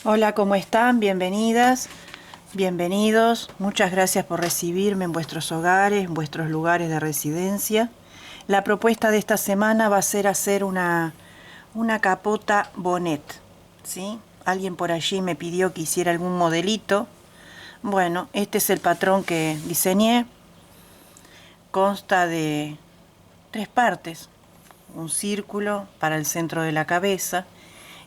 Hola, ¿cómo están? Bienvenidas, bienvenidos. Muchas gracias por recibirme en vuestros hogares, en vuestros lugares de residencia. La propuesta de esta semana va a ser hacer una capota bonnet, ¿sí? Alguien por allí me pidió que hiciera algún modelito. Bueno, este es el patrón que diseñé. Consta de 3 partes. Un círculo para el centro de la cabeza,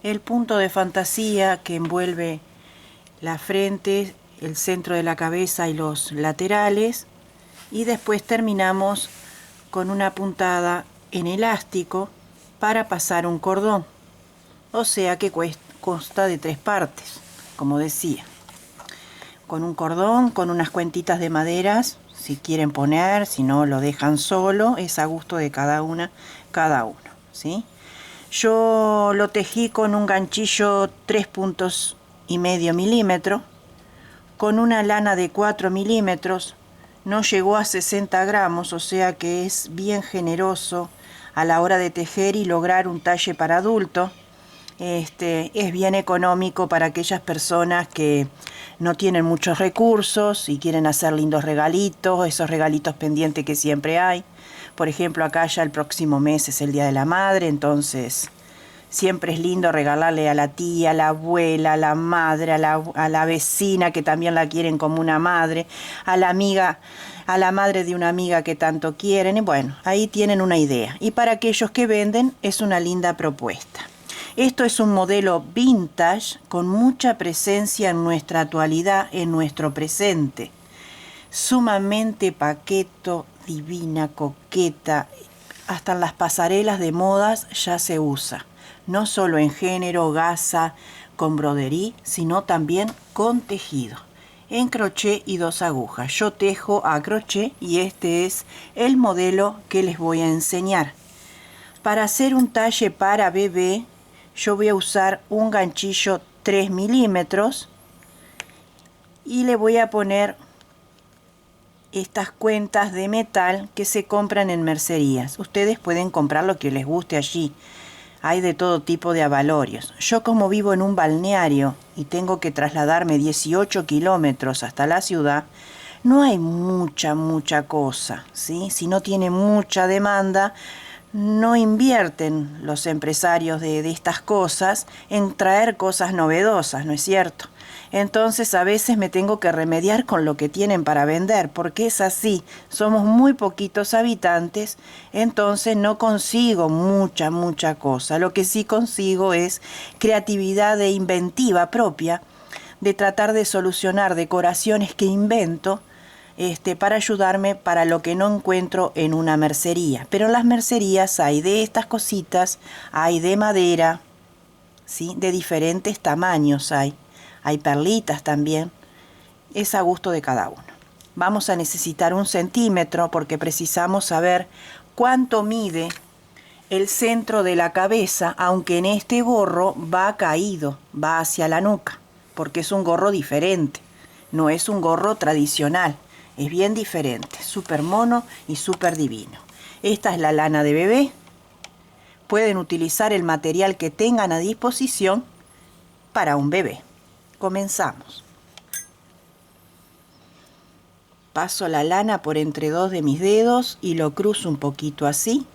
el punto de fantasía que envuelve la frente, el centro de la cabeza y los laterales, y después terminamos con una puntada en elástico para pasar un cordón, o sea que consta de 3 partes, como decía, con un cordón, con unas cuentitas de maderas, si quieren poner, si no lo dejan solo, es a gusto de cada uno, ¿sí? Yo lo tejí con un ganchillo 3,5 milímetros, con una lana de 4 milímetros, no llegó a 60 gramos, o sea que es bien generoso a la hora de tejer y lograr un talle para adulto. Es bien económico para aquellas personas que no tienen muchos recursos y quieren hacer lindos regalitos, esos regalitos pendientes que siempre hay. Por ejemplo, acá ya el próximo mes es el Día de la Madre, entonces siempre es lindo regalarle a la tía, a la abuela, a la madre, a la vecina que también la quieren como una madre, a la amiga, a la madre de una amiga que tanto quieren. Y bueno, ahí tienen una idea. Y para aquellos que venden es una linda propuesta. Esto es un modelo vintage con mucha presencia en nuestra actualidad, en nuestro presente. Sumamente paqueto, divina, coqueta. Hasta en las pasarelas de modas ya se usa. No solo en género, gasa, con broderí, sino también con tejido. En crochet y 2 agujas. Yo tejo a crochet y este es el modelo que les voy a enseñar. Para hacer un talle para bebé, yo voy a usar un ganchillo 3 milímetros y le voy a poner estas cuentas de metal que se compran en mercerías. Ustedes pueden comprar lo que les guste allí. Hay de todo tipo de abalorios. Yo, como vivo en un balneario y tengo que trasladarme 18 kilómetros hasta la ciudad, no hay mucha cosa, ¿sí? Si no tiene mucha demanda, no invierten los empresarios de estas cosas en traer cosas novedosas, ¿no es cierto? Entonces a veces me tengo que remediar con lo que tienen para vender, porque es así, somos muy poquitos habitantes, entonces no consigo mucha cosa. Lo que sí consigo es creatividad e inventiva propia de tratar de solucionar decoraciones que invento para ayudarme para lo que no encuentro en una mercería. Pero en las mercerías hay de estas cositas, hay de madera, ¿sí? De diferentes tamaños hay perlitas también, es a gusto de cada uno. Vamos a necesitar 1 centímetro porque precisamos saber cuánto mide el centro de la cabeza, aunque en este gorro va caído, va hacia la nuca, porque es un gorro diferente, no es un gorro tradicional, es bien diferente, súper mono y súper divino. Esta es la lana de bebé. Pueden utilizar el material que tengan a disposición para un bebé. Comenzamos. Paso la lana por entre 2 de mis dedos y lo cruzo un poquito así.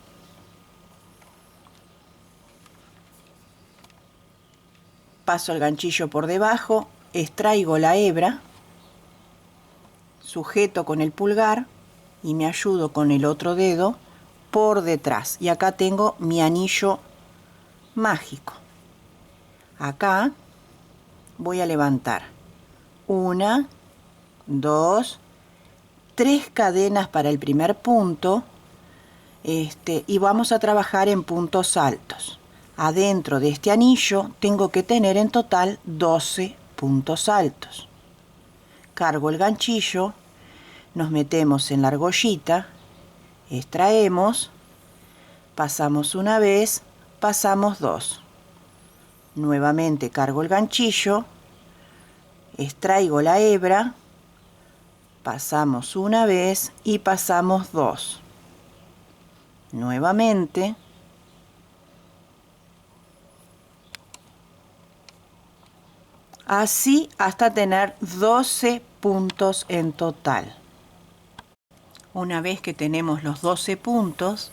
Paso el ganchillo por debajo, extraigo la hebra, sujeto con el pulgar y me ayudo con el otro dedo por detrás. Y acá tengo mi anillo mágico. Acá voy a levantar 1, 2, 3 cadenas para el primer punto, y vamos a trabajar en puntos altos. Adentro de este anillo tengo que tener en total 12 puntos altos. Cargo el ganchillo, nos metemos en la argollita, extraemos, pasamos una vez, pasamos 2. Nuevamente cargo el ganchillo, extraigo la hebra, pasamos una vez y pasamos 2. Nuevamente, Así hasta tener 12 puntos en total. Una vez que tenemos los 12 puntos,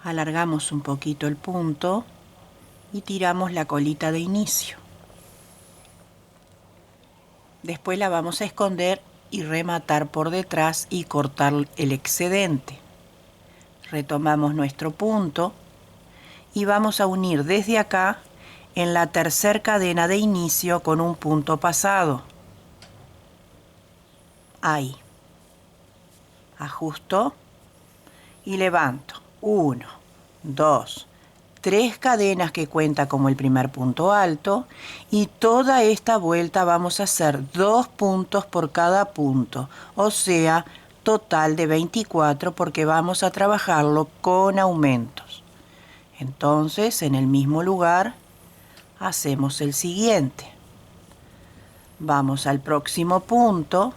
alargamos un poquito el punto y tiramos la colita de inicio. Después la vamos a esconder y rematar por detrás y cortar el excedente. Retomamos nuestro punto y vamos a unir desde acá en la tercera cadena de inicio con un punto pasado. Ahí. Ajusto y levanto. 1, 2, 3 cadenas que cuenta como el primer punto alto, y toda esta vuelta vamos a hacer 2 puntos por cada punto, o sea, total de 24 porque vamos a trabajarlo con aumentos. Entonces, en el mismo lugar, hacemos el siguiente. Vamos al próximo punto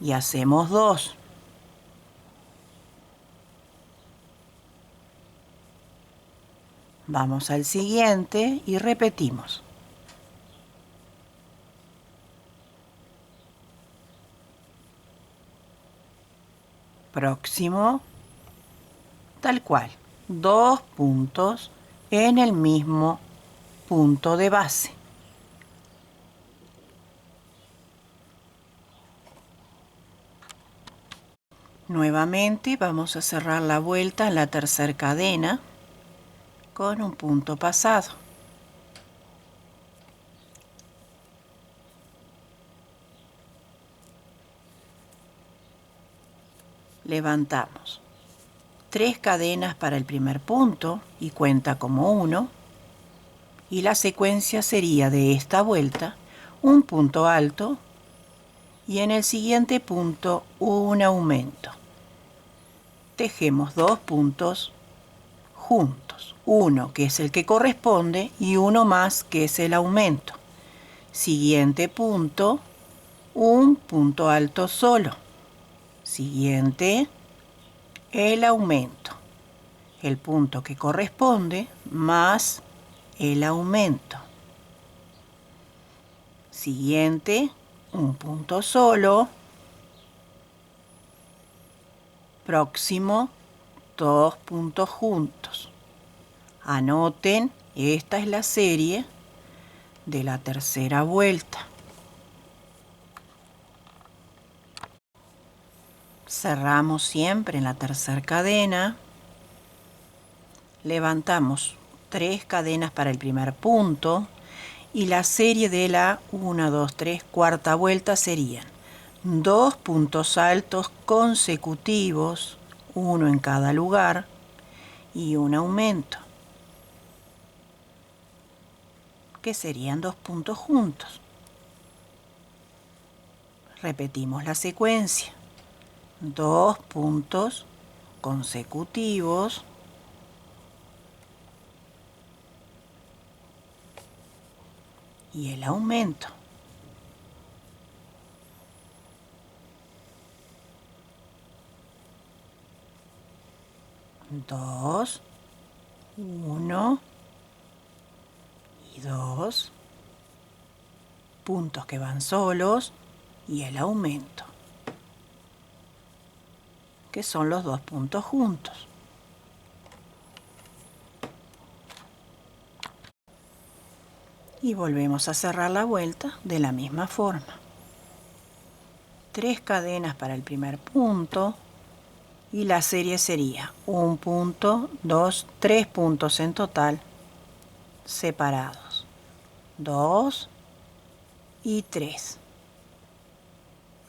y hacemos 2. Vamos al siguiente y repetimos. Próximo, tal cual, 2 puntos en el mismo punto de base. Nuevamente vamos a cerrar la vuelta en la tercera cadena con un punto pasado. Levantamos 3 cadenas para el primer punto y cuenta como 1, y la secuencia sería de esta vuelta un punto alto y en el siguiente punto un aumento. Tejemos 2 puntos juntos, uno que es el que corresponde y uno más que es el aumento. Siguiente punto, un punto alto solo. Siguiente, el aumento. El punto que corresponde más el aumento. Siguiente, un punto solo. Próximo, 2 puntos juntos. Anoten, esta es la serie de la tercera vuelta. Cerramos siempre en la tercera cadena. Levantamos 3 cadenas para el primer punto y la serie de la 1, 2, 3, cuarta vuelta serían 2 puntos altos consecutivos, uno en cada lugar, y un aumento, que serían 2 puntos juntos. Repetimos la secuencia. 2 puntos consecutivos, y el aumento. Dos, 1 y 2 puntos que van solos y el aumento, que son los 2 puntos juntos. Y volvemos a cerrar la vuelta de la misma forma. 3 cadenas para el primer punto y la serie sería 1 punto, 2, 3 puntos en total separados. 2 y 3.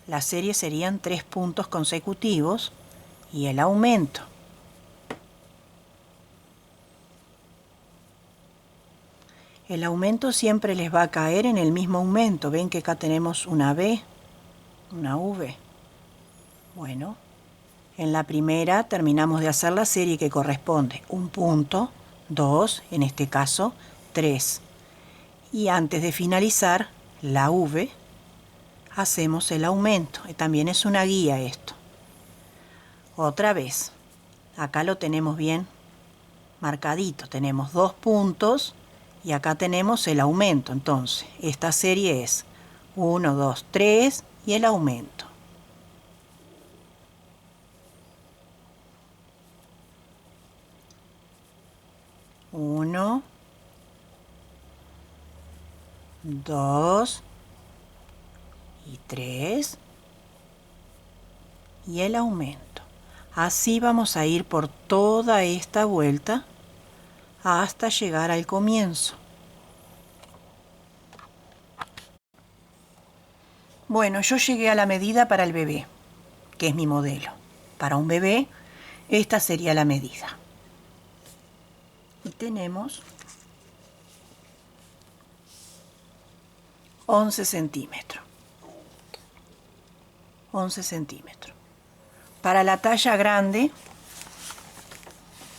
La serie serían 3 puntos consecutivos y el aumento. El aumento siempre les va a caer en el mismo aumento. Ven que acá tenemos una B, una V. Bueno, en la primera terminamos de hacer la serie que corresponde. 1 punto, 2, en este caso 3. Y antes de finalizar la V, hacemos el aumento. Y también es una guía esto. Otra vez, acá lo tenemos bien marcadito. Tenemos 2 puntos Y acá tenemos el aumento. Entonces, esta serie es 1, 2, 3 y el aumento. Uno, dos y tres y el aumento. Así vamos a ir por toda esta vuelta hasta llegar al comienzo. Bueno, yo llegué a la medida para el bebé, que es mi modelo. Para un bebé, esta sería la medida. Y tenemos 11 centímetros. 11 centímetros. Para la talla grande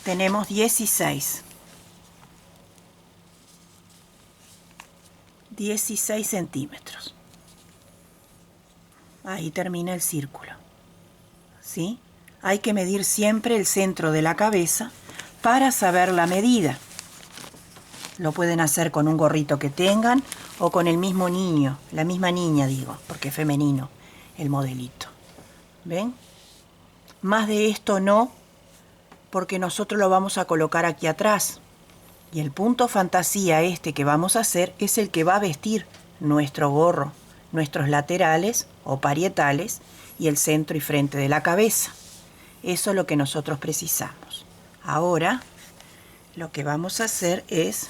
tenemos 16. 16 centímetros. Ahí termina el círculo. ¿Sí? Hay que medir siempre el centro de la cabeza para saber la medida. Lo pueden hacer con un gorrito que tengan o con el mismo niño, la misma niña digo, porque es femenino el modelito. ¿Ven? Más de esto no, porque nosotros lo vamos a colocar aquí atrás. Y el punto fantasía este que vamos a hacer es el que va a vestir nuestro gorro, nuestros laterales o parietales y el centro y frente de la cabeza. Eso es lo que nosotros precisamos. Ahora lo que vamos a hacer es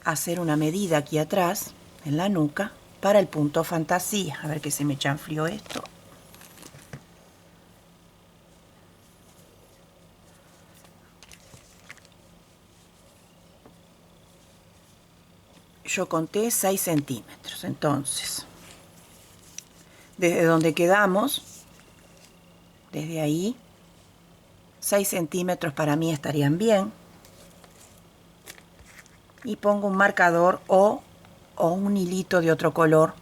hacer una medida aquí atrás, en la nuca, para el punto fantasía. A ver que se me chanfrió esto. Yo conté 6 centímetros, entonces, desde donde quedamos, desde ahí, 6 centímetros para mí estarían bien. Y pongo un marcador o un hilito de otro color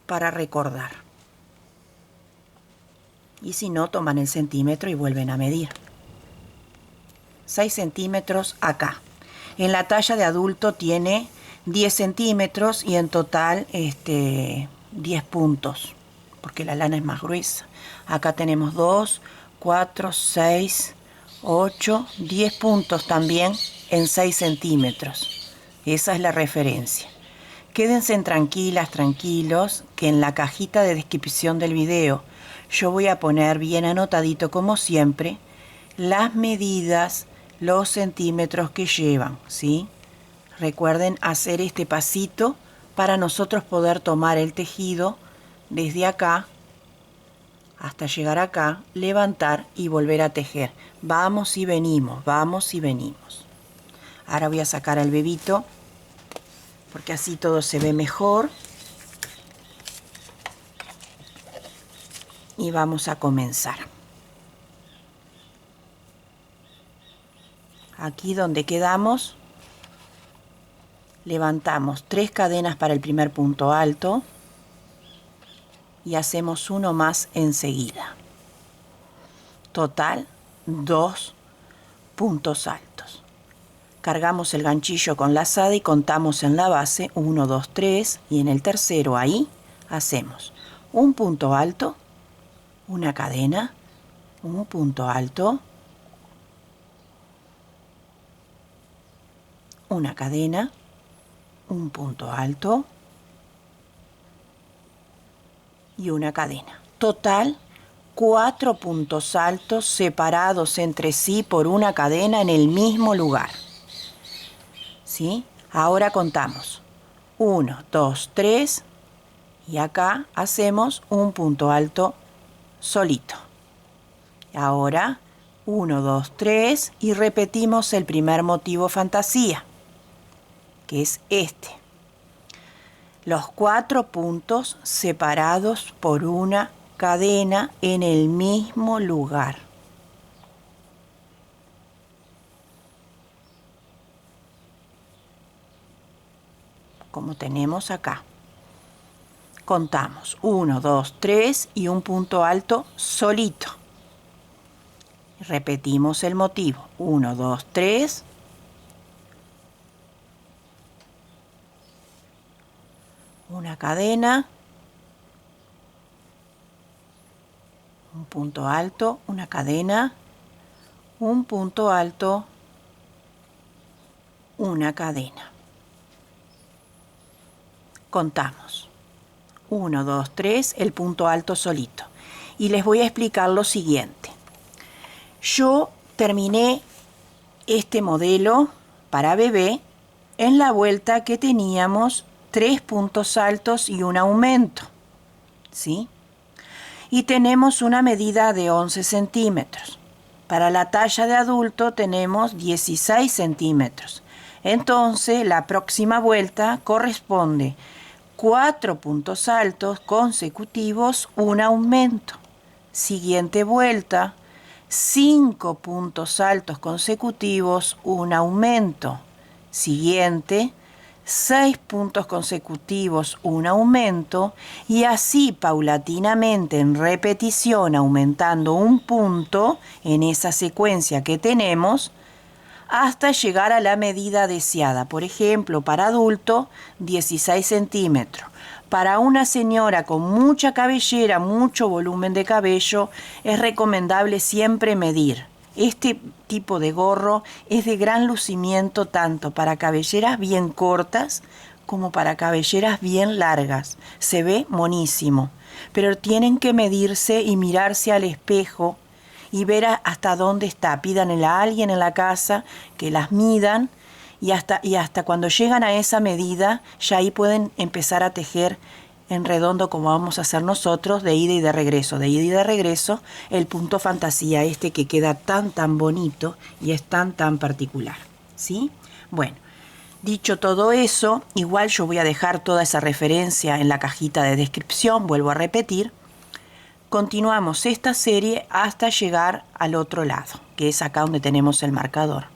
para recordar. Y si no, toman el centímetro y vuelven a medir. 6 centímetros acá. En la talla de adulto tiene 10 centímetros y en total 10 puntos, porque la lana es más gruesa. Acá tenemos 2, 4, 6, 8, 10 puntos también en 6 centímetros. Esa es la referencia. Quédense tranquilas, tranquilos, que en la cajita de descripción del video yo voy a poner bien anotadito como siempre las medidas, los centímetros que llevan, ¿sí? Recuerden hacer este pasito para nosotros poder tomar el tejido desde acá hasta llegar acá, levantar y volver a tejer. Vamos y venimos, vamos y venimos. Ahora voy a sacar al bebito porque así todo se ve mejor. Y vamos a comenzar. Aquí donde quedamos, levantamos 3 cadenas para el primer punto alto y hacemos uno más enseguida. Total, 2 puntos altos. Cargamos el ganchillo con lazada y contamos en la base 1, 2, 3 y en el tercero ahí hacemos un punto alto, una cadena, un punto alto, una cadena, un punto alto y una cadena. Total, 4 puntos altos separados entre sí por una cadena en el mismo lugar. ¿Sí? Ahora contamos 1, 2, 3 y acá hacemos un punto alto solito. Ahora 1, 2, 3 y repetimos el primer motivo fantasía, que es este. Los 4 puntos separados por una cadena en el mismo lugar. Como tenemos acá. Contamos 1, 2, 3 y un punto alto solito. Repetimos el motivo. 1, 2, 3. Una cadena. Un punto alto, una cadena. Un punto alto, una cadena. Contamos. 1, 2, 3, el punto alto solito. Y les voy a explicar lo siguiente. Yo terminé este modelo para bebé en la vuelta que teníamos 3 puntos altos y un aumento, ¿sí? Y tenemos una medida de 11 centímetros. Para la talla de adulto tenemos 16 centímetros. Entonces, la próxima vuelta corresponde 4 puntos altos consecutivos, un aumento. Siguiente vuelta, 5 puntos altos consecutivos, un aumento. Siguiente, 6 puntos consecutivos, un aumento, y así paulatinamente en repetición, aumentando un punto en esa secuencia que tenemos, hasta llegar a la medida deseada. Por ejemplo, para adulto, 16 centímetros. Para una señora con mucha cabellera, mucho volumen de cabello, es recomendable siempre medir. Este tipo de gorro es de gran lucimiento tanto para cabelleras bien cortas como para cabelleras bien largas. Se ve monísimo, pero tienen que medirse y mirarse al espejo y ver hasta dónde está. Pídanle a alguien en la casa que las midan y hasta cuando llegan a esa medida, ya ahí pueden empezar a tejer en redondo como vamos a hacer nosotros, de ida y de regreso. De ida y de regreso, el punto fantasía este que queda tan bonito y es tan particular, ¿sí? Bueno, dicho todo eso, igual yo voy a dejar toda esa referencia en la cajita de descripción, vuelvo a repetir. Continuamos esta serie hasta llegar al otro lado, que es acá donde tenemos el marcador.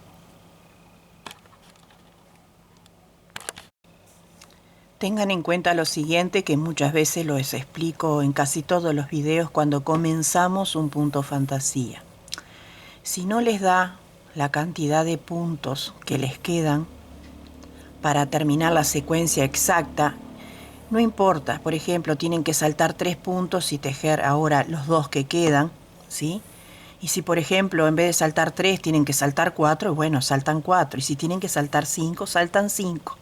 Tengan en cuenta lo siguiente, que muchas veces los explico en casi todos los videos cuando comenzamos un punto fantasía. Si no les da la cantidad de puntos que les quedan para terminar la secuencia exacta, no importa. Por ejemplo, tienen que saltar 3 puntos y tejer ahora los 2 que quedan, ¿sí? Y si, por ejemplo, en vez de saltar 3 tienen que saltar 4, bueno, saltan 4. Y si tienen que saltar 5, saltan 5.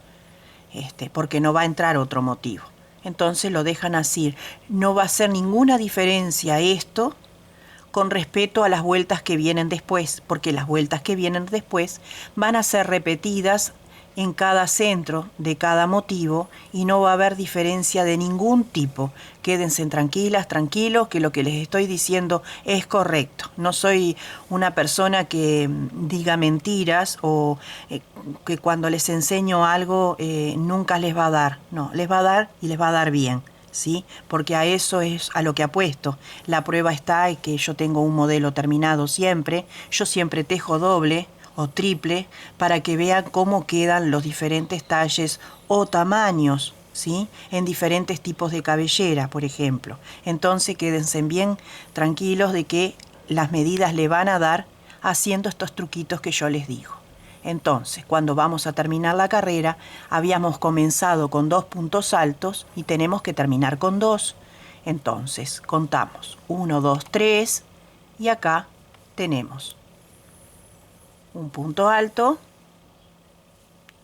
Porque no va a entrar otro motivo. Entonces lo dejan así. No va a hacer ninguna diferencia esto con respecto a las vueltas que vienen después, porque las vueltas que vienen después van a ser repetidas en cada centro de cada motivo y no va a haber diferencia de ningún tipo. Quédense tranquilas, tranquilos, que lo que les estoy diciendo es correcto. No soy una persona que diga mentiras o que cuando les enseño algo nunca les va a dar. No, les va a dar y les va a dar bien, ¿sí? Porque a eso es a lo que apuesto. La prueba está en que yo tengo un modelo terminado siempre. Yo siempre tejo doble o triple para que vean cómo quedan los diferentes talles o tamaños, ¿sí? En diferentes tipos de cabellera, por ejemplo. Entonces quédense bien tranquilos de que las medidas le van a dar haciendo estos truquitos que yo les digo. Entonces, cuando vamos a terminar la carrera, habíamos comenzado con 2 puntos altos y tenemos que terminar con 2. Entonces, contamos 1, 2, 3 y acá tenemos un punto alto,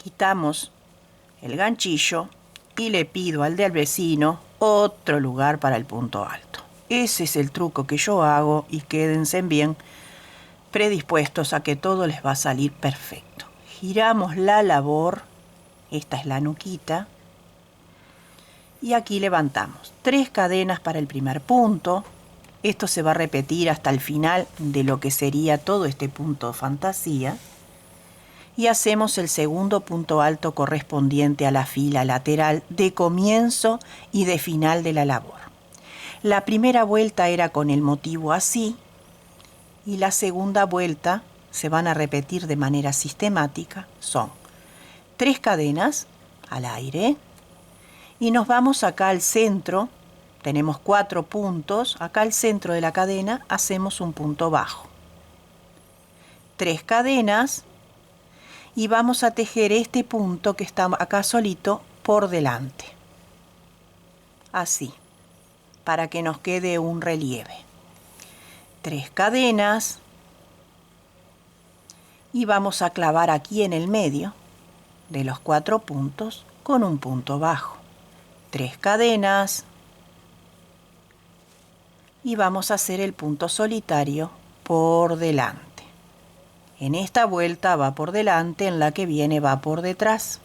quitamos el ganchillo y le pido al del vecino otro lugar para el punto alto. Ese es el truco que yo hago y quédense bien predispuestos a que todo les va a salir perfecto. Giramos la labor, esta es la nuquita, y aquí levantamos 3 cadenas para el primer punto. Esto se va a repetir hasta el final de lo que sería todo este punto fantasía. Y hacemos el segundo punto alto correspondiente a la fila lateral de comienzo y de final de la labor. La primera vuelta era con el motivo así y la segunda vuelta se van a repetir de manera sistemática. Son 3 cadenas al aire y nos vamos acá al centro. Tenemos 4 puntos, acá al centro de la cadena hacemos un punto bajo. 3 cadenas y vamos a tejer este punto que está acá solito por delante. Así, para que nos quede un relieve. 3 cadenas y vamos a clavar aquí en el medio de los 4 puntos con un punto bajo. 3 cadenas y vamos a hacer el punto solitario por delante. En esta vuelta va por delante, en la que viene va por detrás.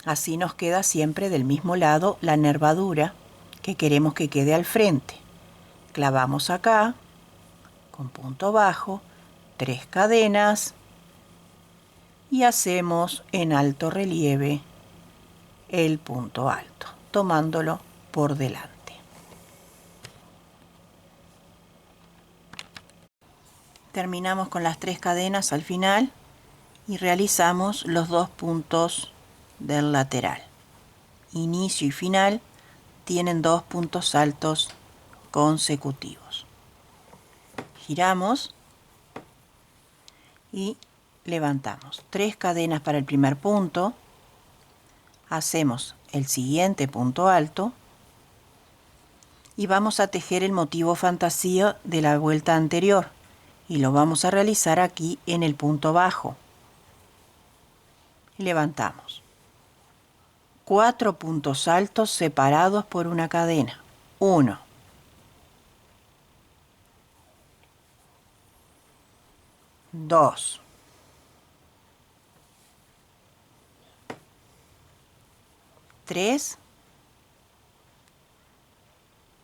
Así nos queda siempre del mismo lado la nervadura que queremos que quede al frente. Clavamos acá con punto bajo, 3 cadenas y hacemos en alto relieve el punto alto, tomándolo por delante. Terminamos con las 3 cadenas al final y realizamos los 2 puntos del lateral. Inicio y final tienen 2 puntos altos consecutivos. Giramos y levantamos 3 cadenas para el primer punto, hacemos el siguiente punto alto y vamos a tejer el motivo fantasía de la vuelta anterior y lo vamos a realizar aquí en el punto bajo. Levantamos 4 puntos altos separados por una cadena. 1, 2, 3,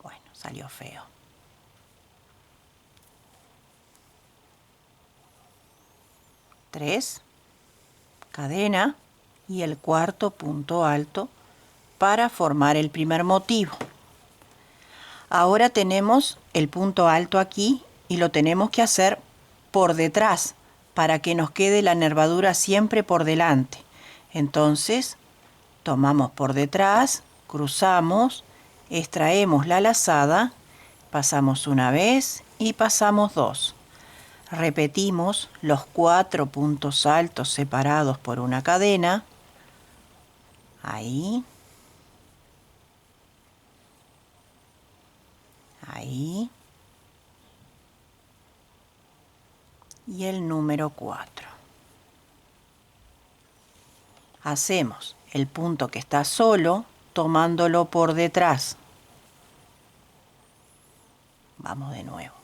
bueno, salió feo. 3, cadena y el cuarto punto alto para formar el primer motivo. Ahora tenemos el punto alto aquí y lo tenemos que hacer por detrás para que nos quede la nervadura siempre por delante. Entonces, tomamos por detrás, cruzamos, extraemos la lazada, pasamos una vez y pasamos 2. Repetimos los 4 puntos altos separados por una cadena. Ahí. Ahí. Y el número 4. Hacemos el punto que está solo tomándolo por detrás. Vamos de nuevo.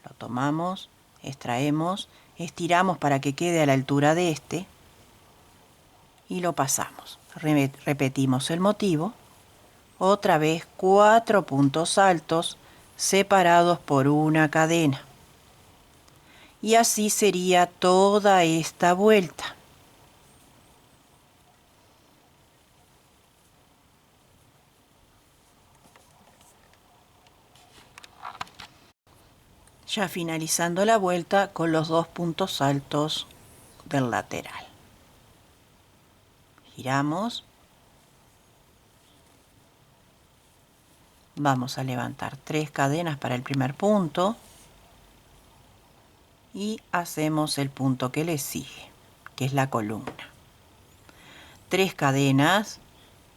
Lo tomamos, extraemos, estiramos para que quede a la altura de este y lo pasamos. Repetimos el motivo. Otra vez 4 puntos altos separados por una cadena. Y así sería toda esta vuelta. Ya finalizando la vuelta con los 2 puntos altos del lateral. Giramos. Vamos a levantar 3 cadenas para el primer punto y hacemos el punto que le sigue, que es la columna. 3 cadenas,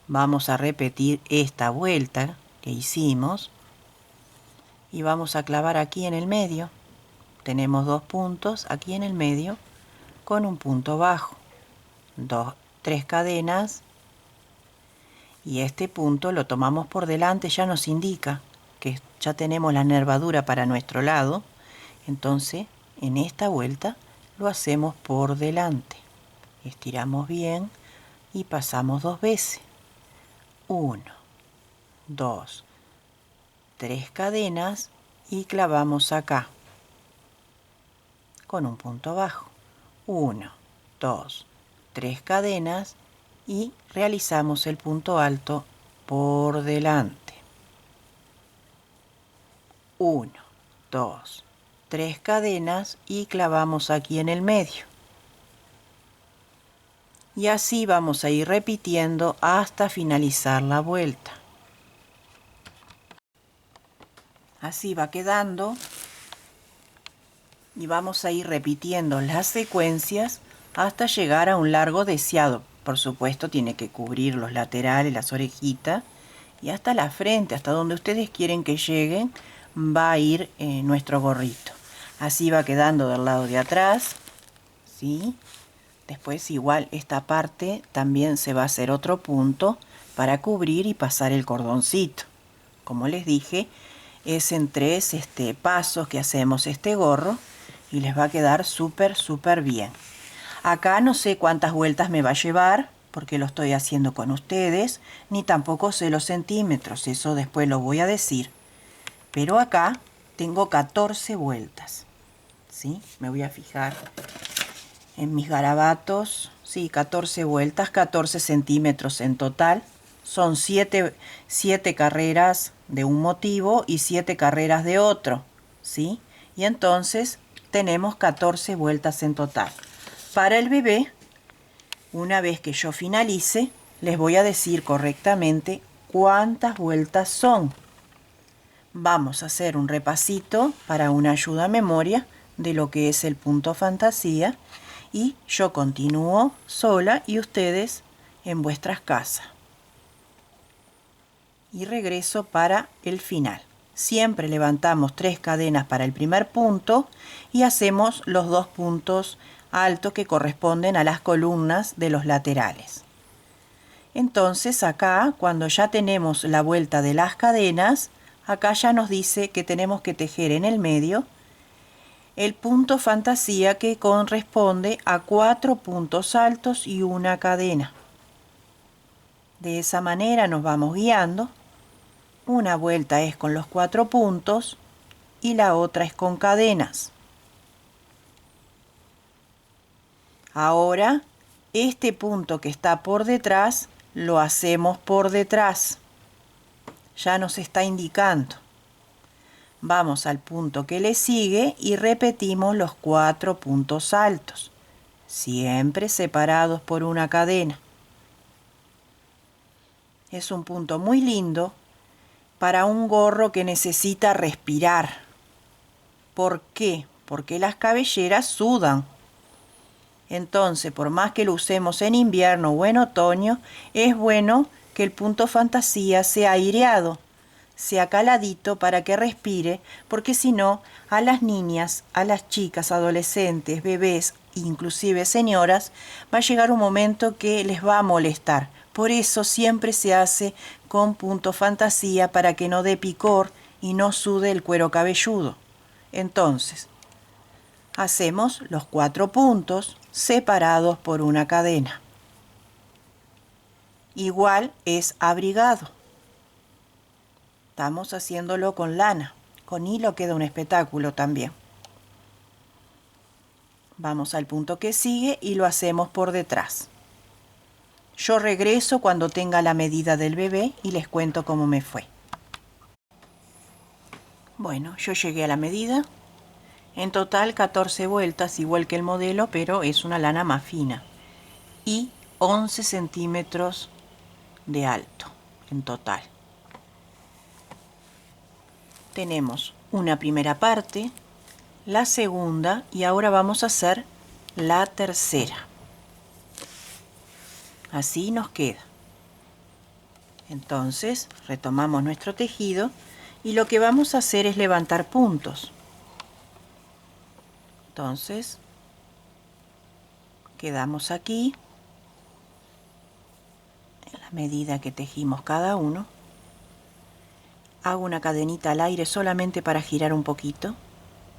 vamos a repetir esta vuelta que hicimos y vamos a clavar aquí en el medio. Tenemos 2 puntos aquí en el medio con un punto bajo. 3 cadenas y este punto lo tomamos por delante, ya nos indica que ya tenemos la nervadura para nuestro lado. Entonces en esta vuelta lo hacemos por delante. Estiramos bien y pasamos 2 veces. 1, 2, 3 cadenas y clavamos acá con un punto bajo. 1, 2, 3 cadenas y realizamos el punto alto por delante. 1, 2, 3 cadenas y clavamos aquí en el medio. Y así vamos a ir repitiendo hasta finalizar la vuelta. Así va quedando y vamos a ir repitiendo las secuencias hasta llegar a un largo deseado. Por supuesto tiene que cubrir los laterales, las orejitas, y hasta la frente, hasta donde ustedes quieren que lleguen, va a ir nuestro gorrito. Así va quedando del lado de atrás, ¿sí? Después igual esta parte también se va a hacer otro punto para cubrir y pasar el cordoncito. Como les dije, es en 3 pasos que hacemos este gorro y les va a quedar súper bien. Acá no sé cuántas vueltas me va a llevar porque lo estoy haciendo con ustedes, ni tampoco sé los centímetros, eso después lo voy a decir. Pero acá tengo 14 vueltas, ¿sí? Me voy a fijar en mis garabatos, sí, 14 vueltas, 14 centímetros en total. Son 7 carreras de un motivo y 7 carreras de otro, ¿sí? Y entonces tenemos 14 vueltas en total. Para el bebé, una vez que yo finalice, les voy a decir correctamente cuántas vueltas son. Vamos a hacer un repasito para una ayuda a memoria de lo que es el punto fantasía y yo continúo sola y ustedes en vuestras casas. Y regreso para el final. Siempre levantamos 3 cadenas para el primer punto y hacemos los 2 puntos altos que corresponden a las columnas de los laterales. Entonces acá, cuando ya tenemos la vuelta de las cadenas, acá ya nos dice que tenemos que tejer en el medio el punto fantasía que corresponde a 4 puntos altos y una cadena. De esa manera nos vamos guiando. Una vuelta es con los 4 puntos y la otra es con cadenas. Ahora, este punto que está por detrás, lo hacemos por detrás. Ya nos está indicando. Vamos al punto que le sigue y repetimos los 4 puntos altos, siempre separados por una cadena. Es un punto muy lindo para un gorro que necesita respirar. ¿Por qué? Porque las cabelleras sudan. Entonces, por más que lo usemos en invierno o en otoño, es bueno que el punto fantasía sea aireado, sea caladito para que respire, porque si no, a las niñas, a las chicas, adolescentes, bebés, inclusive señoras, va a llegar un momento que les va a molestar. Por eso siempre se hace con punto fantasía para que no dé picor y no sude el cuero cabelludo. Entonces, hacemos los 4 puntos separados por una cadena. Igual es abrigado. Estamos haciéndolo con lana. Con hilo queda un espectáculo también. Vamos al punto que sigue y lo hacemos por detrás. Yo regreso cuando tenga la medida del bebé y les cuento cómo me fue. Bueno, yo llegué a la medida. En total 14 vueltas, igual que el modelo, pero es una lana más fina. Y 11 centímetros de alto en total. Tenemos una primera parte, la segunda y ahora vamos a hacer la tercera. Así nos queda. Entonces retomamos nuestro tejido y lo que vamos a hacer es levantar puntos. Entonces quedamos aquí en la medida que tejimos cada uno. Hago una cadenita al aire solamente para girar un poquito,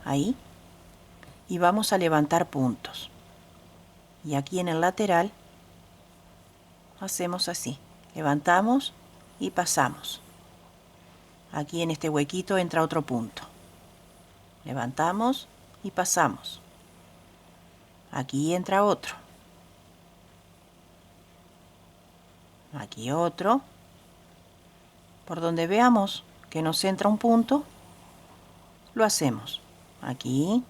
ahí, y vamos a levantar puntos. Y aquí en el lateral hacemos así, levantamos y pasamos. Aquí en este huequito entra otro punto. Levantamos y pasamos. Aquí entra otro. Aquí otro. Por donde veamos que nos entra un punto, lo hacemos. Aquí.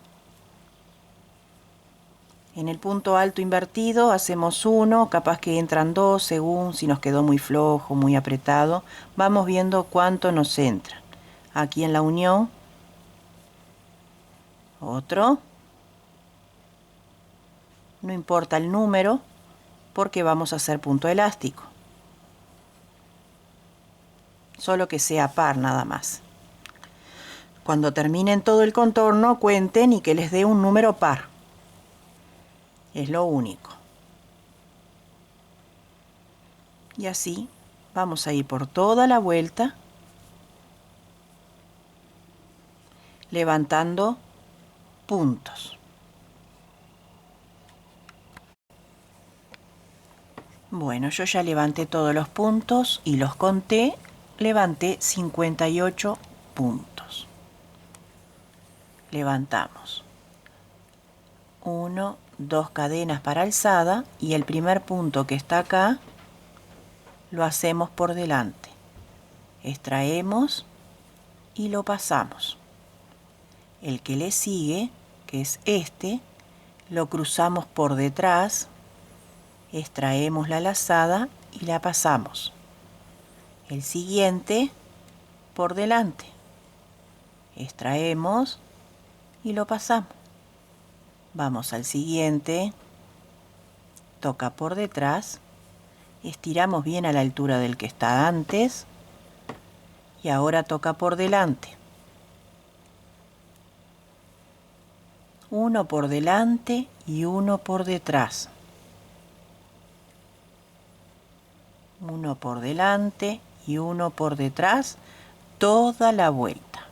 En el punto alto invertido hacemos uno, capaz que entran 2 según si nos quedó muy flojo, muy apretado. Vamos viendo cuánto nos entra. Aquí en la unión, otro. no importa el número, porque vamos a hacer punto elástico. Solo que sea par nada más. Cuando terminen todo el contorno, cuenten y que les dé un número par. Es lo único. Y así vamos a ir por toda la vuelta, levantando puntos. Bueno, yo ya levanté todos los puntos y los conté. Levanté 58 puntos. Levantamos 1, 2 cadenas para alzada y el primer punto que está acá lo hacemos por delante. Extraemos y lo pasamos. El que le sigue, que es este, lo cruzamos por detrás, extraemos la lazada y la pasamos. El siguiente por delante. Extraemos y lo pasamos. Vamos al siguiente. Toca por detrás. Estiramos bien a la altura del que está antes. Y ahora toca por delante. Uno por delante y uno por detrás. Uno por delante y uno por detrás, toda la vuelta.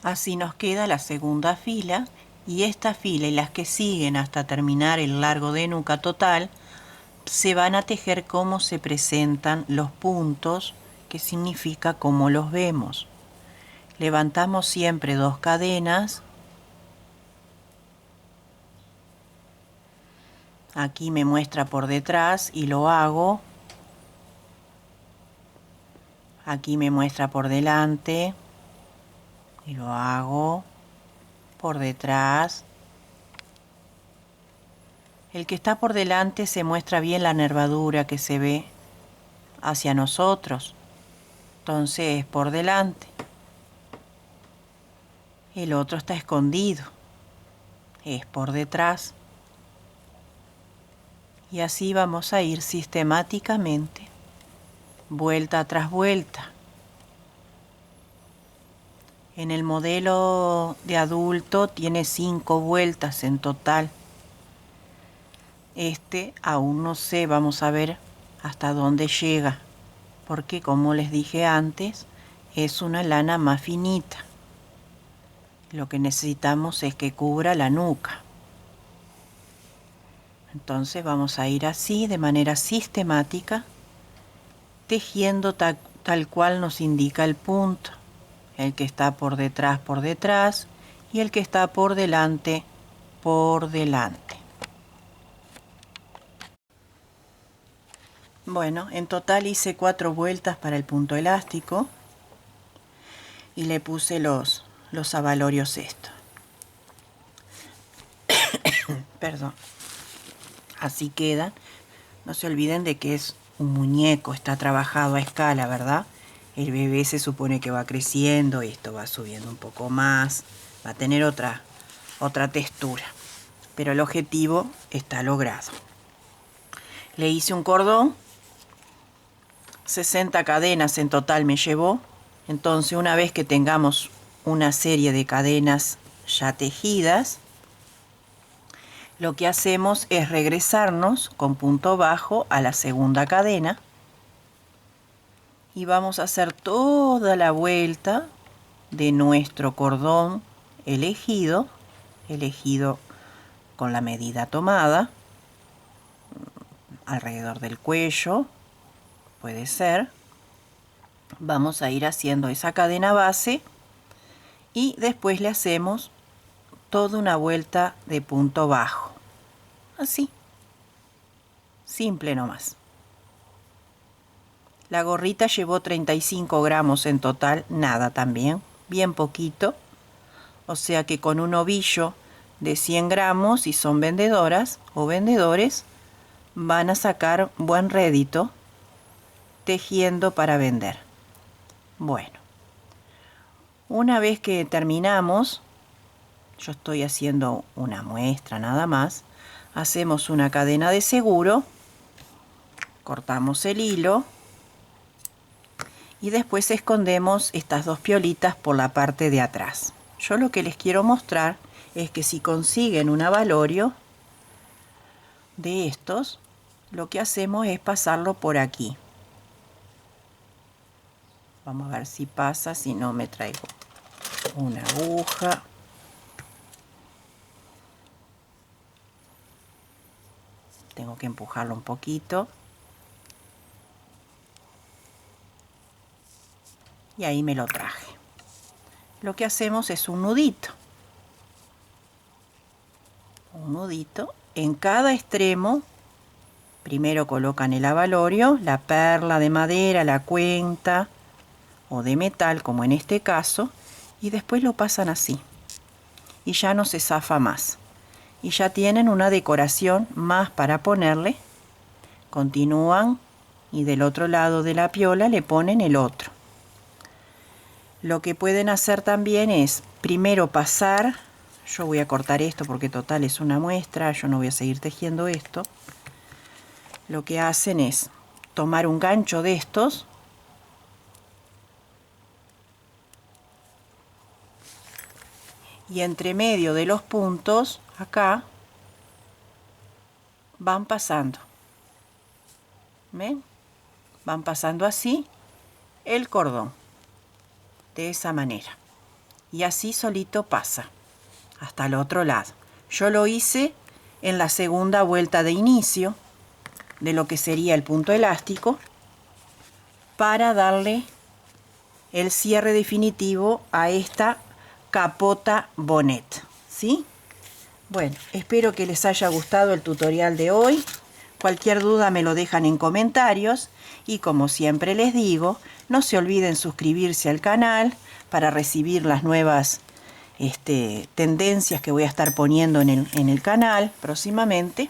Así nos queda la segunda fila, y esta fila y las que siguen hasta terminar el largo de nuca total se van a tejer como se presentan los puntos, que significa cómo los vemos. Levantamos siempre 2 cadenas. Aquí me muestra por detrás y lo hago. Aquí me muestra por delante y lo hago. Por detrás. El que está por delante se muestra bien la nervadura que se ve hacia nosotros. Entonces es por delante. El otro está escondido. Es por detrás. Y así vamos a ir sistemáticamente, vuelta tras vuelta. En el modelo de adulto tiene 5 vueltas en total. Este aún no sé, vamos a ver hasta dónde llega, porque como les dije antes, es una lana más finita. Lo que necesitamos es que cubra la nuca. Entonces vamos a ir así, de manera sistemática, tejiendo tal cual nos indica el punto. El que está por detrás, y el que está por delante. Bueno, en total hice 4 vueltas para el punto elástico y le puse los abalorios estos. Perdón. Así quedan. No se olviden de que es un muñeco, está trabajado a escala, ¿verdad? El bebé se supone que va creciendo, esto va subiendo un poco más, va a tener otra textura. Pero el objetivo está logrado. Le hice un cordón, 60 cadenas en total me llevó. Entonces, una vez que tengamos una serie de cadenas ya tejidas, lo que hacemos es regresarnos con punto bajo a la segunda cadena y vamos a hacer toda la vuelta de nuestro cordón elegido con la medida tomada, alrededor del cuello, puede ser. Vamos a ir haciendo esa cadena base y después le hacemos toda una vuelta de punto bajo, así, simple nomás. La gorrita llevó 35 gramos en total, nada también, bien poquito, o sea que con un ovillo de 100 gramos, si son vendedoras o vendedores, van a sacar buen rédito tejiendo para vender. Bueno, una vez que terminamos, Yo estoy haciendo una muestra nada más. Hacemos una cadena de seguro, cortamos el hilo y después escondemos estas dos piolitas por la parte de atrás. Yo lo que les quiero mostrar es que si consiguen un abalorio de estos, lo que hacemos es pasarlo por aquí. Vamos a ver si pasa, si no me traigo una aguja. Tengo que empujarlo un poquito. Y ahí me lo traje. Lo que hacemos es un nudito. Un nudito en cada extremo. Primero colocan el abalorio, la perla de madera, la cuenta o de metal, como en este caso, y después lo pasan así. Y ya no se zafa más. Y ya tienen una decoración más para ponerle. Continúan y del otro lado de la piola le ponen el otro. Lo que pueden hacer también es primero pasar, yo voy a cortar esto porque total es una muestra, yo no voy a seguir tejiendo esto. Lo que hacen es tomar un gancho de estos y entre medio de los puntos, acá, van pasando. ¿Ven? Van pasando así el cordón. De esa manera. Y así solito pasa hasta el otro lado. Yo lo hice en la segunda vuelta de inicio de lo que sería el punto elástico para darle el cierre definitivo a esta capota bonnet, ¿sí? Bueno, espero que les haya gustado el tutorial de hoy. Cualquier duda me lo dejan en comentarios y como siempre les digo, no se olviden suscribirse al canal para recibir las nuevas tendencias que voy a estar poniendo en el canal próximamente.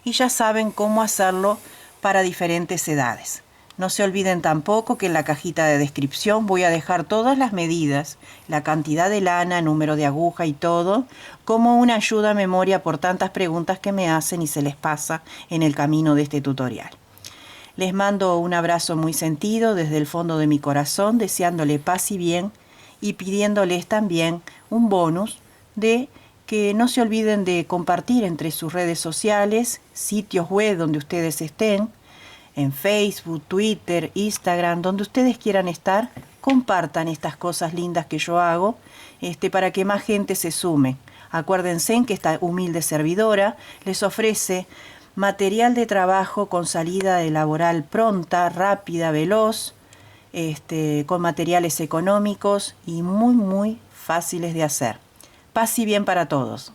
Y ya saben cómo hacerlo para diferentes edades. No se olviden tampoco que en la cajita de descripción voy a dejar todas las medidas, la cantidad de lana, número de aguja y todo, como una ayuda a memoria por tantas preguntas que me hacen y se les pasa en el camino de este tutorial. Les mando un abrazo muy sentido desde el fondo de mi corazón, deseándole paz y bien y pidiéndoles también un bonus de que no se olviden de compartir entre sus redes sociales, sitios web donde ustedes estén, en Facebook, Twitter, Instagram, donde ustedes quieran estar, compartan estas cosas lindas que yo hago, para que más gente se sume. Acuérdense en que esta humilde servidora les ofrece material de trabajo con salida laboral pronta, rápida, veloz, con materiales económicos y muy fáciles de hacer. Paz y bien para todos.